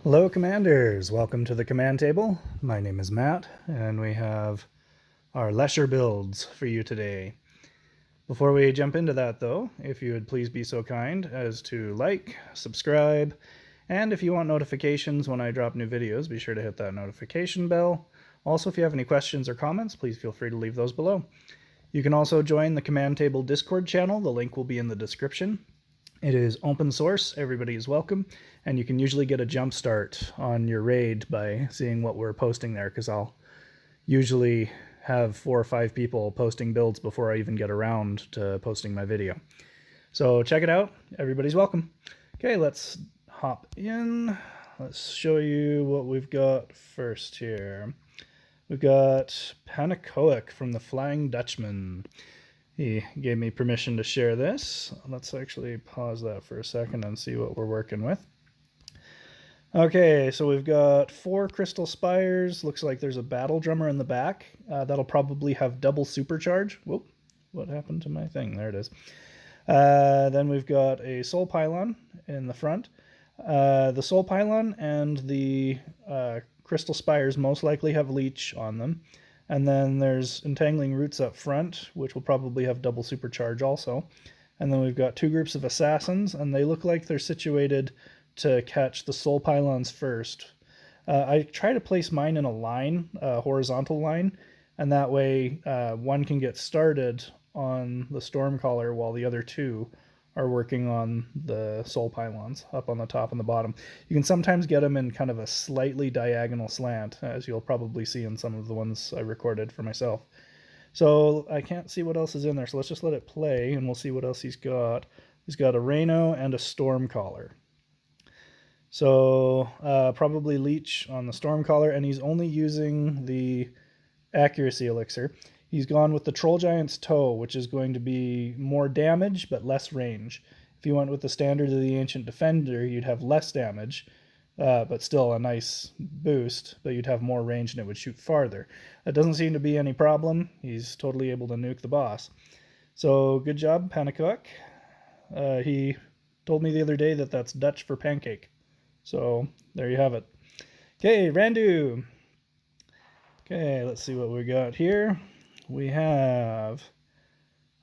Hello Commanders, welcome to the command table. My name is Matt and we have our Leshir builds for you today. Before we jump into that though, if you would please be so kind as to like, subscribe, and if you want notifications when I drop new videos, be sure to hit that notification bell. Also, if you have any questions or comments, please feel free to leave those below. You can also join the command table Discord channel, the link will be in the description. It is open source, everybody is welcome, and you can usually get a jump start on your raid by seeing what we're posting there, because I'll usually have 4 or 5 people posting builds before I even get around to posting my video. So check it out, everybody's welcome. Okay, let's hop in. Let's show you what we've got first here. We've got Pannekoek from the Flying Dutchman. He gave me permission to share this. Let's actually pause that for a second and see what we're working with. Okay, so we've got 4 crystal spires. Looks like there's a battle drummer in the back. That'll probably have double supercharge. Whoop, what happened to my thing? There it is. Then we've got a soul pylon in the front. The soul pylon and the crystal spires most likely have leech on them. And then there's entangling roots up front, which will probably have double supercharge also. And then we've got 2 groups of assassins, and they look like they're situated to catch the soul pylons first. I try to place mine in a line, a horizontal line, and that way one can get started on the Stormcaller while the other 2 are working on the soul pylons up on the top and the bottom. You can sometimes get them in kind of a slightly diagonal slant, as you'll probably see in some of the ones I recorded for myself. So I can't see what else is in there, so let's just let it play and we'll see what else he's got. He's got a Rhino and a Stormcaller. So probably leech on the Stormcaller, and he's only using the accuracy elixir. He's gone with the Troll Giant's Toe, which is going to be more damage but less range. If you went with the standard of the Ancient Defender, you'd have less damage, but still a nice boost, but you'd have more range and it would shoot farther. That doesn't seem to be any problem. He's totally able to nuke the boss. So good job, Pannekoek. He told me the other day that that's Dutch for pancake. So there you have it. Okay, Randu. Okay, let's see what we got here. We have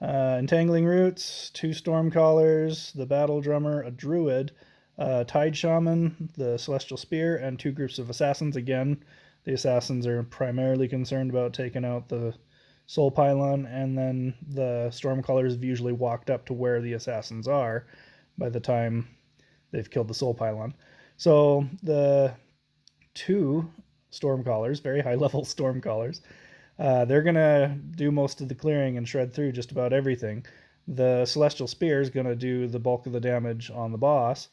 Entangling Roots, 2 Stormcallers, the Battle Drummer, a Druid, Tide Shaman, the Celestial Spear, and 2 groups of Assassins. Again, the Assassins are primarily concerned about taking out the Soul Pylon, and then the Stormcallers have usually walked up to where the Assassins are by the time they've killed the Soul Pylon. So the 2 Stormcallers, very high-level Stormcallers, they're going to do most of the clearing and shred through just about everything. The Celestial Spear is going to do the bulk of the damage on the boss,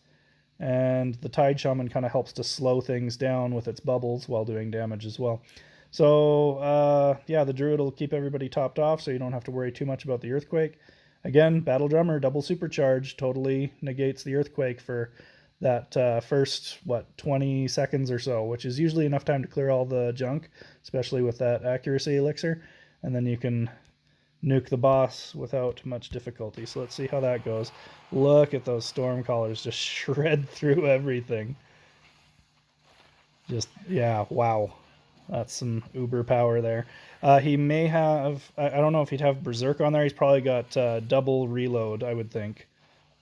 and the Tide Shaman kind of helps to slow things down with its bubbles while doing damage as well. So, yeah, the Druid will keep everybody topped off, so you don't have to worry too much about the Earthquake. Again, Battle Drummer, double supercharge, totally negates the Earthquake for that first 20 seconds or so, which is usually enough time to clear all the junk, especially with that accuracy elixir, and then you can nuke the boss without much difficulty. So let's see how that goes. Look at those Stormcallers just shred through everything. Just, yeah, wow, that's some uber power there. He may have, I don't know if he'd have Berserk on there. He's probably got double reload, I would think,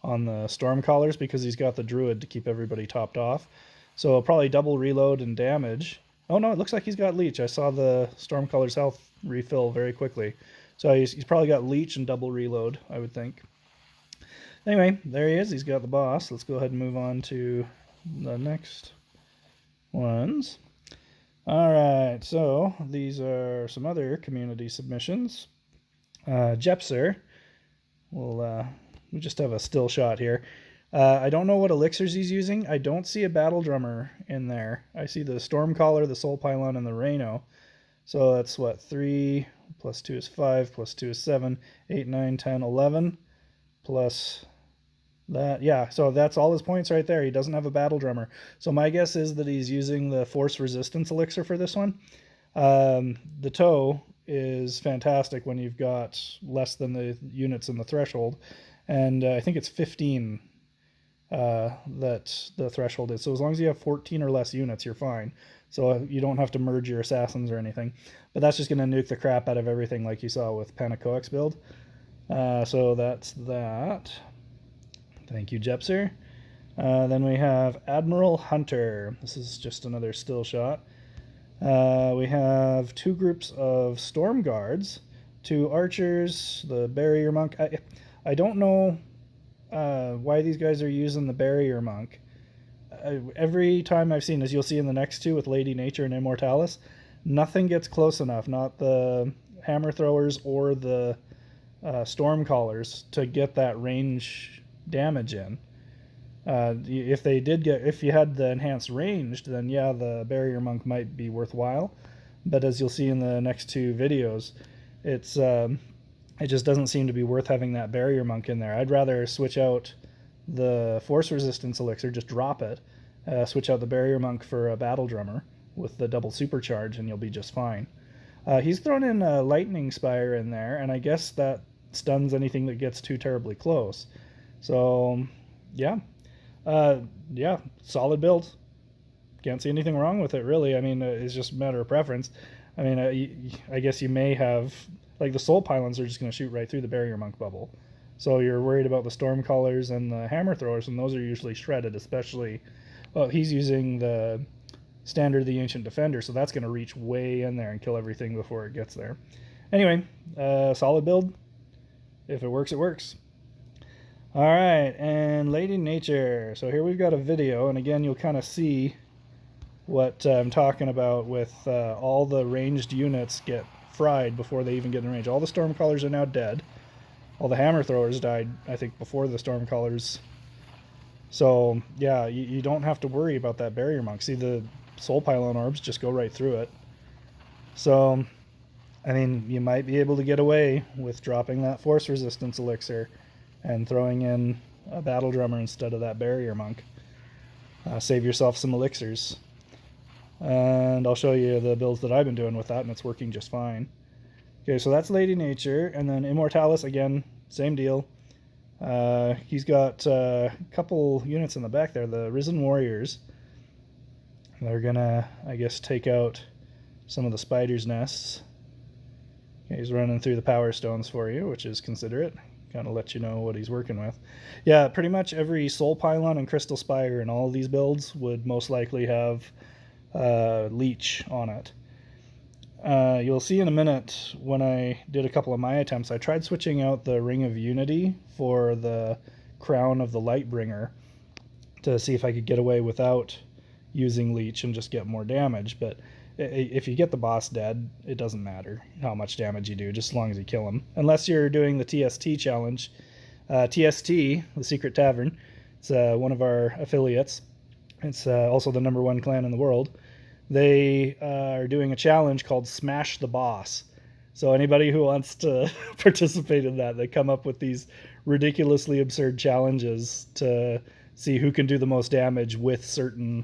on the Stormcallers, because he's got the Druid to keep everybody topped off. So probably double reload and damage. Oh no, it looks like he's got leech. I saw the Stormcaller's health refill very quickly. So he's probably got leech and double reload, I would think. Anyway, there he is. He's got the boss. Let's go ahead and move on to the next ones. Alright, so these are some other community submissions. Jepsur. We just have a still shot here. I don't know what elixirs he's using. I don't see a battle drummer in there. I see the Stormcaller, the Soul Pylon, and the Rhino. So that's what, 3 plus 2 is 5, plus 2 is 7, 8, 9, 10, 11, plus that. Yeah, so that's all his points right there. He doesn't have a battle drummer. So my guess is that he's using the Force Resistance elixir for this one. The toe is fantastic when you've got less than the units in the threshold, and I think it's 15 that the threshold is. So as long as you have 14 or less units, you're fine. So you don't have to merge your assassins or anything. But that's just going to nuke the crap out of everything like you saw with Pannekoek's build. So that's that. Thank you, Jepsur. Then we have Admiral Hunter. This is just another still shot. We have 2 groups of Storm Guards, 2 Archers, the Barrier Monk. I don't know why these guys are using the Barrier Monk. Every time I've seen, as you'll see in the next 2 with Lady Nature and Immortalis, nothing gets close enough, not the Hammer Throwers or the Storm Callers, to get that range damage in. If you had the enhanced ranged, then yeah, the Barrier Monk might be worthwhile. But as you'll see in the next 2 videos, it just doesn't seem to be worth having that Barrier Monk in there. I'd rather switch out the Force Resistance Elixir, just drop it, switch out the Barrier Monk for a Battle Drummer with the double supercharge, and you'll be just fine. He's thrown in a Lightning Spire in there, and I guess that stuns anything that gets too terribly close. So, yeah. Yeah, solid build. Can't see anything wrong with it, really. I mean, it's just a matter of preference. I mean, I guess you may have... Like, the Soul Pylons are just going to shoot right through the Barrier Monk bubble. So you're worried about the Storm Callers and the Hammer Throwers, and those are usually shredded, especially... Well, he's using the Standard of the Ancient Defender, so that's going to reach way in there and kill everything before it gets there. Anyway, solid build. If it works, it works. Alright, and Lady Nature. So here we've got a video, and again, you'll kind of see what I'm talking about with all the ranged units get fried before they even get in range. All the Stormcallers are now dead. All the Hammer Throwers died, I think, before the Stormcallers. So, yeah, you don't have to worry about that Barrier Monk. See, the Soul Pylon Orbs just go right through it. So, I mean, you might be able to get away with dropping that Force Resistance Elixir and throwing in a Battle Drummer instead of that Barrier Monk. Save yourself some elixirs. And I'll show you the builds that I've been doing with that, and it's working just fine. Okay, so that's Lady Nature, and then Immortalis, again, same deal. He's got a couple units in the back there, the Risen Warriors. They're gonna, I guess, take out some of the Spider's Nests. Okay, he's running through the Power Stones for you, which is considerate. Kind of let you know what he's working with. Yeah, pretty much every Soul Pylon and Crystal Spire in all of these builds would most likely have Leech on it. You'll see in a minute when I did a couple of my attempts, I tried switching out the Ring of Unity for the Crown of the Lightbringer to see if I could get away without using Leech and just get more damage, but if you get the boss dead, it doesn't matter how much damage you do, just as long as you kill him. Unless you're doing the TST challenge. TST, the Secret Tavern, it's one of our affiliates. It's also the #1 clan in the world. They are doing a challenge called Smash the Boss. So anybody who wants to participate in that, they come up with these ridiculously absurd challenges to see who can do the most damage with certain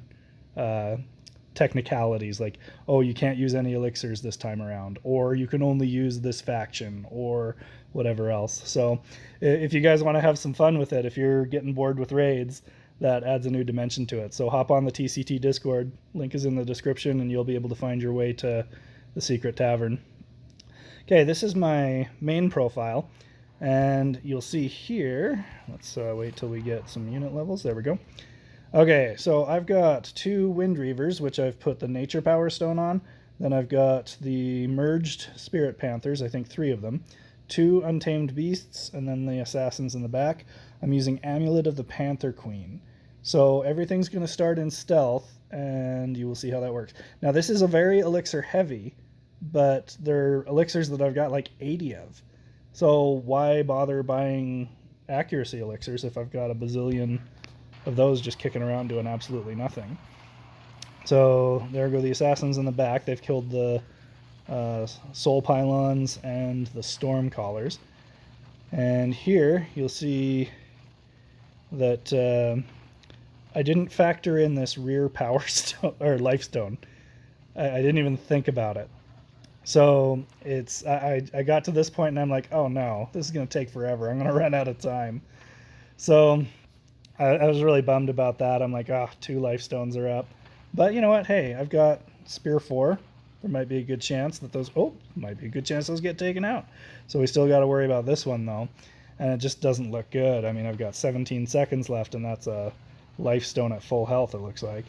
technicalities, like, oh, you can't use any elixirs this time around, or you can only use this faction, or whatever else. So if you guys want to have some fun with it, if you're getting bored with raids, that adds a new dimension to it. So hop on the TCT Discord, link is in the description, and you'll be able to find your way to the Secret Tavern. Okay, this is my main profile, and you'll see here, let's wait till we get some unit levels, there we go. Okay, so I've got 2 Wind Reavers, which I've put the Nature Power Stone on. Then I've got the merged Spirit Panthers, I think 3 of them. 2 Untamed Beasts, and then the Assassins in the back. I'm using Amulet of the Panther Queen. So everything's going to start in stealth, and you will see how that works. Now this is a very elixir heavy, but they're elixirs that I've got like 80 of. So why bother buying accuracy elixirs if I've got a bazillion of those just kicking around doing absolutely nothing? So there go the Assassins in the back. They've killed the Soul Pylons and the Storm Callers. And here you'll see that I didn't factor in this rear Power Stone or Life Stone. I didn't even think about it. So it's I got to this point and I'm like, oh no, this is going to take forever. I'm going to run out of time. So I was really bummed about that. I'm like, ah, 2 life stones are up. But you know what? Hey, I've got Spear 4. There might be a good chance that those... Oh, might be a good chance those get taken out. So we still got to worry about this one, though. And it just doesn't look good. I mean, I've got 17 seconds left, and that's a life stone at full health, it looks like.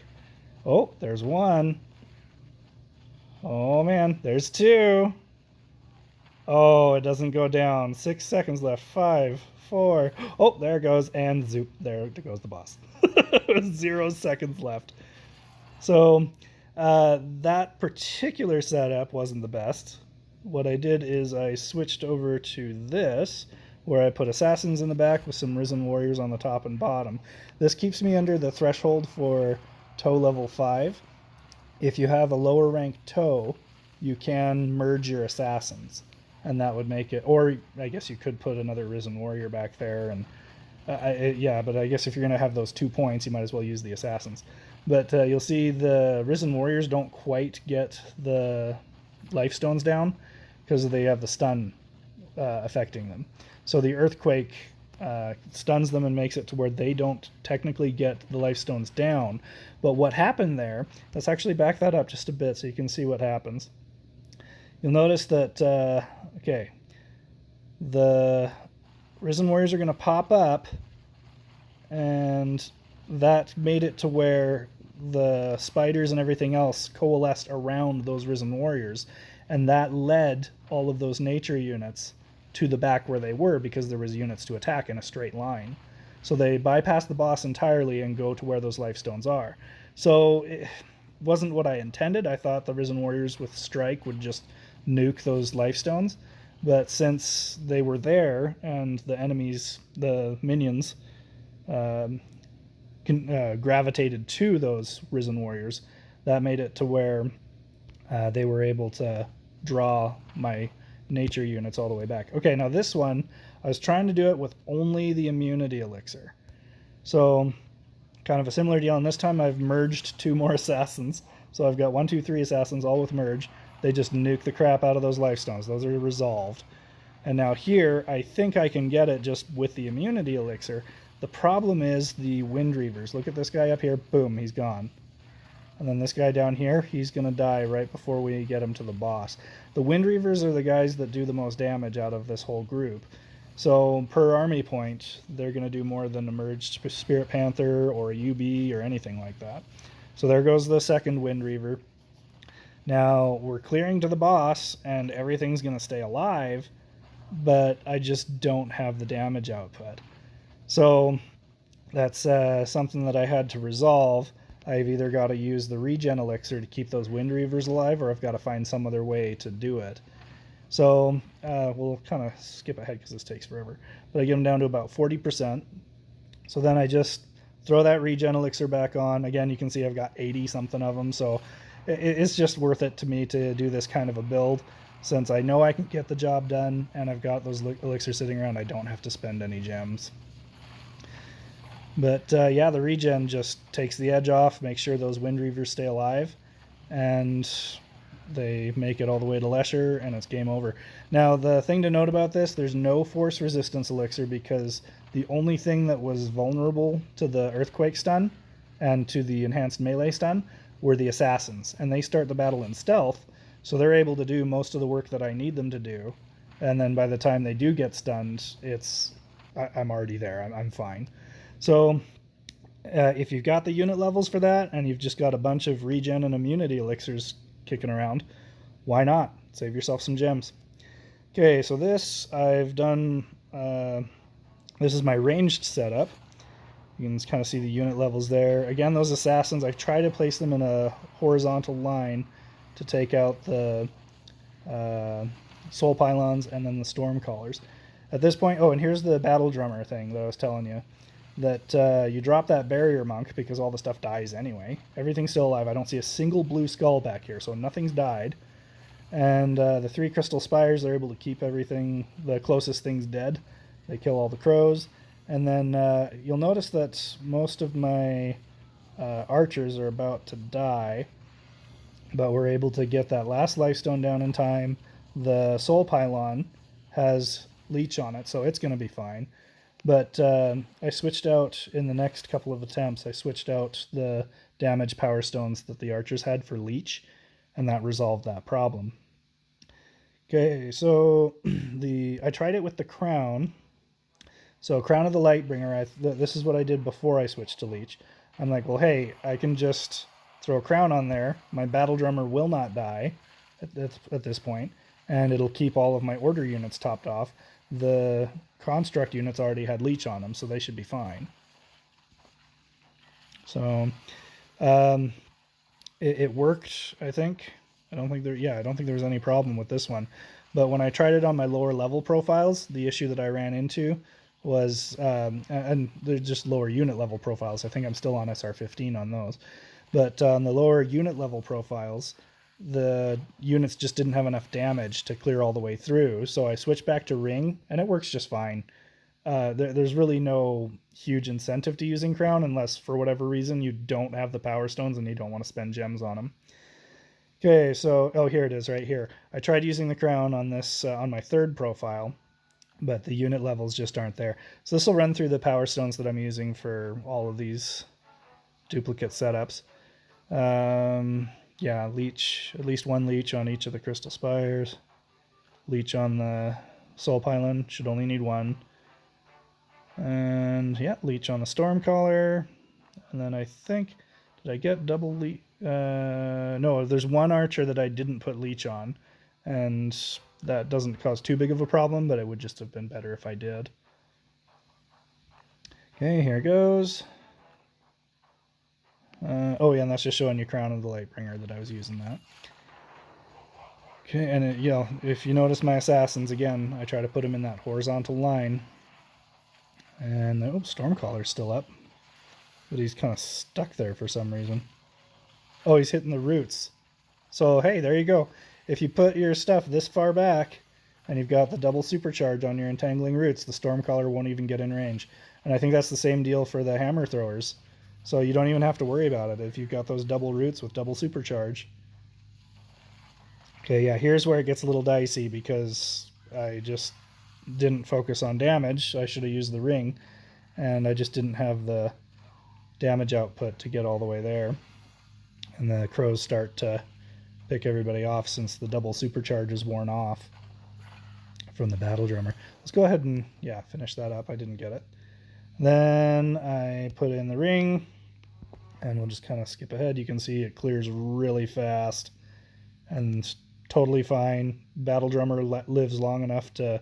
Oh, there's one. Oh, man. There's 2. Oh, it doesn't go down. 6 seconds left. 5, 4. Oh, there it goes. And zoop. There goes the boss. 0 seconds left. So that particular setup wasn't the best. What I did is I switched over to this, where I put assassins in the back with some risen warriors on the top and bottom. This keeps me under the threshold for toe level 5. If you have a lower ranked toe, you can merge your assassins, and that would make it... Or I guess you could put another risen warrior back there, and yeah, but I guess if you're going to have those 2 points, you might as well use the assassins. But you'll see the risen warriors don't quite get the life stones down because they have the stun affecting them. So the earthquake stuns them and makes it to where they don't technically get the life stones down. But what happened there, let's actually back that up just a bit so you can see what happens. You'll notice that, okay, the risen warriors are going to pop up, and that made it to where the spiders and everything else coalesced around those risen warriors, and that led all of those nature units to the back where they were, because there was units to attack in a straight line. So they bypass the boss entirely and go to where those life stones are. So it wasn't what I intended. I thought the risen warriors with strike would just nuke those life stones, but since they were there and the enemies, the minions, gravitated to those risen warriors, that made it to where they were able to draw my nature units all the way back. Okay, now this one, I was trying to do it with only the immunity elixir. So kind of a similar deal, and this time I've merged 2 more assassins. So I've got 1, 2, 3 assassins all with merge. They just nuke the crap out of those life stones. Those are resolved. And now here, I think I can get it just with the immunity elixir. The problem is the wind reavers. Look at this guy up here. Boom, he's gone. And then this guy down here, he's going to die right before we get him to the boss. The wind reavers are the guys that do the most damage out of this whole group. So per army point, they're going to do more than a merged Spirit Panther or a UB or anything like that. So there goes the second wind reaver. Now we're clearing to the boss, and everything's going to stay alive, but I just don't have the damage output. So that's something that I had to resolve. I've either got to use the regen elixir to keep those wind reavers alive, or I've got to find some other way to do it. So we'll kind of skip ahead because this takes forever. But I get them down to about 40%. So then I just throw that regen elixir back on. Again, you can see I've got 80 something of them. So it's just worth it to me to do this kind of a build. Since I know I can get the job done and I've got those elixirs sitting around, I don't have to spend any gems. But yeah, the regen just takes the edge off, makes sure those wind reavers stay alive, and they make it all the way to Leshir, and it's game over. Now, the thing to note about this, there's no force resistance elixir, because the only thing that was vulnerable to the earthquake stun and to the enhanced melee stun were the assassins, and they start the battle in stealth, so they're able to do most of the work that I need them to do, and then by the time they do get stunned, I'm already there. I'm fine. So if you've got the unit levels for that, and you've just got a bunch of regen and immunity elixirs kicking around, why not? Save yourself some gems. Okay, so this I've done, this is my ranged setup. You can kind of see the unit levels there. Again, those assassins, I've tried to place them in a horizontal line to take out the soul pylons and then the storm callers. At this point, oh, and here's the battle drummer thing that I was telling you. That you drop that barrier monk because all the stuff dies anyway. Everything's still alive. I don't see a single blue skull back here, so nothing's died. And the 3 crystal spires, they're able to keep everything, the closest things dead. They kill all the crows. And then you'll notice that most of my archers are about to die, but we're able to get that last lifestone down in time. The soul pylon has leech on it, so it's going to be fine. But I switched out, in the next couple of attempts, I switched out the damage power stones that the archers had for leech, and that resolved that problem. Okay, so I tried it with the crown. So Crown of the Lightbringer, this is what I did before I switched to leech. I'm like, well, hey, I can just throw a crown on there. My battle drummer will not die at this point, and it'll keep all of my order units topped off. The construct units already had leech on them, so they should be fine. So it worked, I think. I don't think there was any problem with this one. But when I tried it on my lower level profiles, the issue that I ran into was, and they're just lower unit level profiles. I think I'm still on SR15 on those. But on the lower unit level profiles, the units just didn't have enough damage to clear all the way through. So I switched back to ring, and it works just fine. There's really no huge incentive to using crown unless for whatever reason you don't have the power stones and you don't want to spend gems on them. Okay, so, oh, here it is right here. I tried using the crown on this, on my third profile, but the unit levels just aren't there. So this will run through the power stones that I'm using for all of these duplicate setups. Yeah, leech, at least one leech on each of the crystal spires. Leech on the soul pylon, should only need one. And yeah, leech on the stormcaller. And then I think, did I get double leech? No, there's one archer that I didn't put leech on, and that doesn't cause too big of a problem, but it would just have been better if I did. Okay, here goes. Oh yeah, and that's just showing you Crown of the Lightbringer that I was using that. Okay, and if you notice my assassins, again, I try to put them in that horizontal line. And, oh, Stormcaller's still up. But he's kind of stuck there for some reason. Oh, he's hitting the roots. So, hey, there you go. If you put your stuff this far back, and you've got the double supercharge on your entangling roots, the Stormcaller won't even get in range. And I think that's the same deal for the hammer throwers. So you don't even have to worry about it if you've got those double roots with double supercharge. Okay, yeah, here's where it gets a little dicey because I just didn't focus on damage. I should have used the ring, and I just didn't have the damage output to get all the way there. And the crows start to pick everybody off since the double supercharge is worn off from the battle drummer. Let's go ahead and, yeah, finish that up. I didn't get it. Then I put in the ring, and we'll just kind of skip ahead. You can see it clears really fast and totally fine. Battle drummer lives long enough to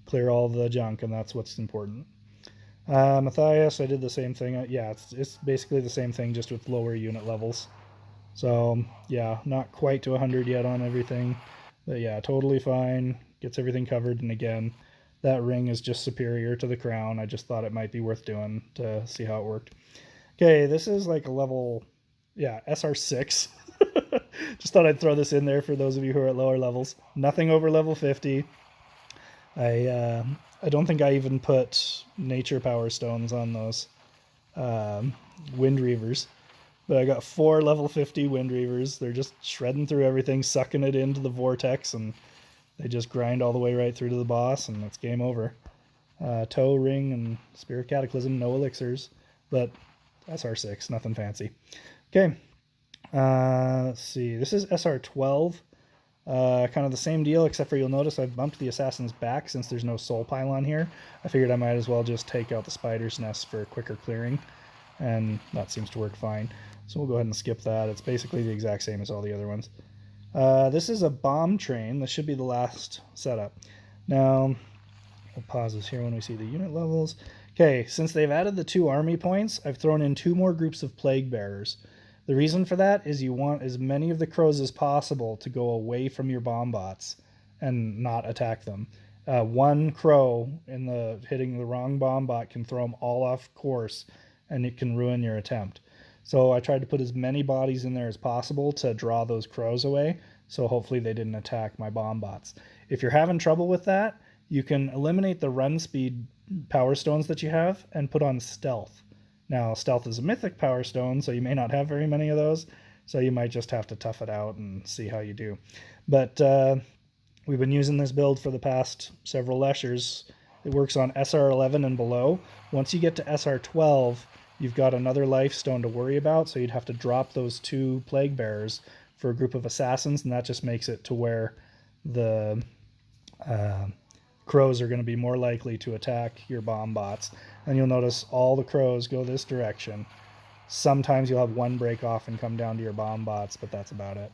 clear all the junk, and that's what's important. Matthias, I did the same thing. Yeah, it's basically the same thing, just with lower unit levels. So, yeah, not quite to 100 yet on everything. But yeah, totally fine. Gets everything covered, and again, that ring is just superior to the crown. I just thought it might be worth doing to see how it worked. Okay, this is like a level, yeah, SR6. Just thought I'd throw this in there for those of you who are at lower levels. Nothing over level 50. I don't think I even put nature power stones on those wind reavers. But I got 4 level 50 wind reavers. They're just shredding through everything, sucking it into the vortex, and they just grind all the way right through to the boss, and it's game over. Toe, ring, and Spirit Cataclysm, no elixirs, but SR6, nothing fancy. Okay, let's see. This is SR12. Kind of the same deal, except for you'll notice I've bumped the assassins back since there's no soul pylon here. I figured I might as well just take out the spider's nest for quicker clearing, and that seems to work fine. So we'll go ahead and skip that. It's basically the exact same as all the other ones. This is a bomb train. This should be the last setup. Now, we'll pause this here when we see the unit levels. Okay, since they've added the 2 army points, I've thrown in 2 more groups of plague bearers. The reason for that is you want as many of the crows as possible to go away from your bomb bots and not attack them. One crow hitting the wrong bomb bot can throw them all off course, and it can ruin your attempt. So I tried to put as many bodies in there as possible to draw those crows away, so hopefully they didn't attack my bomb bots. If you're having trouble with that, you can eliminate the run speed power stones that you have and put on stealth. Now, stealth is a mythic power stone, so you may not have very many of those, so you might just have to tough it out and see how you do. But we've been using this build for the past several Leshirs, It works on SR11 and below. Once you get to SR12, you've got another life stone to worry about, so you'd have to drop those 2 plague bearers for a group of assassins, and that just makes it to where the crows are going to be more likely to attack your bomb bots. And you'll notice all the crows go this direction. Sometimes you'll have one break off and come down to your bomb bots, but that's about it.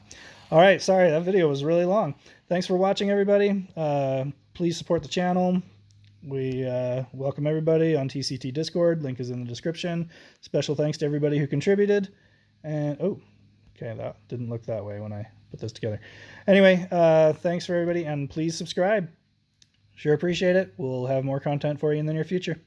All right, sorry, that video was really long. Thanks for watching, everybody. Please support the channel. We welcome everybody on TCT Discord. Link is in the description. Special thanks to everybody who contributed. And, oh, okay, that didn't look that way when I put this together. Anyway, thanks for everybody, and please subscribe. Sure appreciate it. We'll have more content for you in the near future.